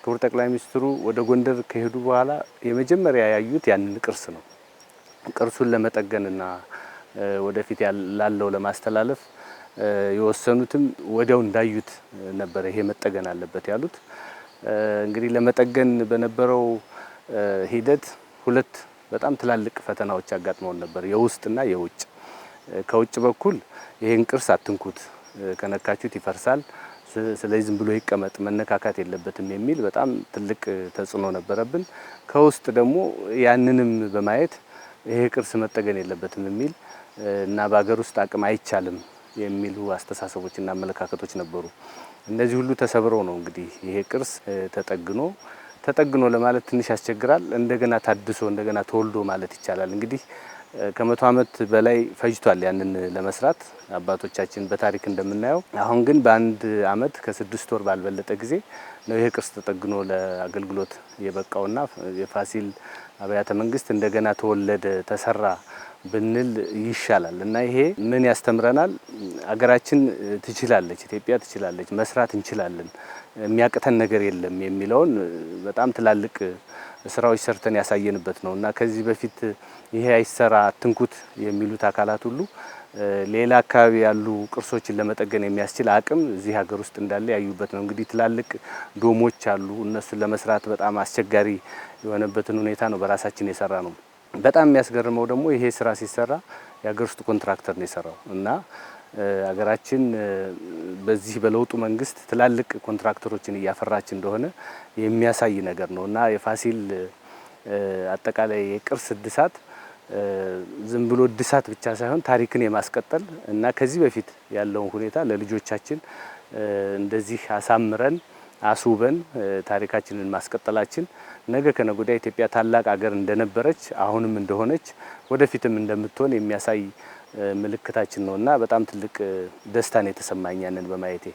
ክቡር ጠቅላይ ሚኒስትሩ ወደ ጎንደር ከሄዱ በኋላ የመጀመሪያ ያዩት ያንን ቅርስ ነው። ቅርሱን ለመጠገንና ወደፊት ላለው ለማስተላለፍ የወሰኑትም ወዲያው እንዳዩት ነበር ይሄ መጠገን አለበት ያሉት። እንግዲህ ለመጠገን በነበረው ሂደት ሁለት በጣም ትላልቅ ፈተናዎች አጋጥመውን ነበር፣ የውስጥና የውጭ። ከውጭ በኩል ይሄን ቅርስ አትንኩት፣ ከነካችሁት ይፈርሳል፣ ስለዚህ ዝም ብሎ ይቀመጥ፣ መነካካት የለበትም የሚል በጣም ትልቅ ተጽዕኖ ነበረብን። ከውስጥ ደግሞ ያንንም በማየት ይሄ ቅርስ መጠገን የለበትም የሚል እና በአገር ውስጥ አቅም አይቻልም የሚሉ አስተሳሰቦችና አመለካከቶች ነበሩ። እነዚህ ሁሉ ተሰብረው ነው እንግዲህ ይሄ ቅርስ ተጠግኖ ለማለት ትንሽ ያስቸግራል። እንደገና ታድሶ እንደገና ተወልዶ ማለት ይቻላል። እንግዲህ ከ100 ዓመት በላይ ፈጅቷል ያንን ለመስራት አባቶቻችን በታሪክ እንደምናየው። አሁን ግን በአንድ አመት ከ6 ወር ባልበለጠ ጊዜ ነው ይሄ ቅርስ ተጠግኖ ለአገልግሎት የበቃውና የፋሲል አብያተ መንግስት እንደገና ተወለደ ተሰራ ብንል ይሻላል። እና ይሄ ምን ያስተምረናል? አገራችን ትችላለች፣ ኢትዮጵያ ትችላለች፣ መስራት እንችላለን፣ የሚያቅተን ነገር የለም የሚለውን በጣም ትላልቅ ስራዎች ሰርተን ያሳየንበት ነው። እና ከዚህ በፊት ይሄ አይሰራ አትንኩት የሚሉት አካላት ሁሉ ሌላ አካባቢ ያሉ ቅርሶችን ለመጠገን የሚያስችል አቅም እዚህ ሀገር ውስጥ እንዳለ ያዩበት ነው። እንግዲህ ትላልቅ ዶሞች አሉ፣ እነሱን ለመስራት በጣም አስቸጋሪ የሆነበትን ሁኔታ ነው በራሳችን የሰራ ነው። በጣም የሚያስገርመው ደግሞ ይሄ ስራ ሲሰራ የሀገር ውስጥ ኮንትራክተር ነው የሰራው እና ሀገራችን በዚህ በለውጡ መንግስት ትላልቅ ኮንትራክተሮችን እያፈራች እንደሆነ የሚያሳይ ነገር ነው። እና የፋሲል አጠቃላይ የቅርስ እድሳት ዝም ብሎ እድሳት ብቻ ሳይሆን ታሪክን የማስቀጠል እና ከዚህ በፊት ያለውን ሁኔታ ለልጆቻችን እንደዚህ አሳምረን አስውበን ታሪካችንን ማስቀጠላችን ነገ ከነገ ወዲያ ኢትዮጵያ ታላቅ ሀገር እንደነበረች አሁንም እንደሆነች ወደፊትም እንደምትሆን የሚያሳይ ምልክታችን ነውና በጣም ትልቅ ደስታ ነው የተሰማኝ ያንን በማየቴ።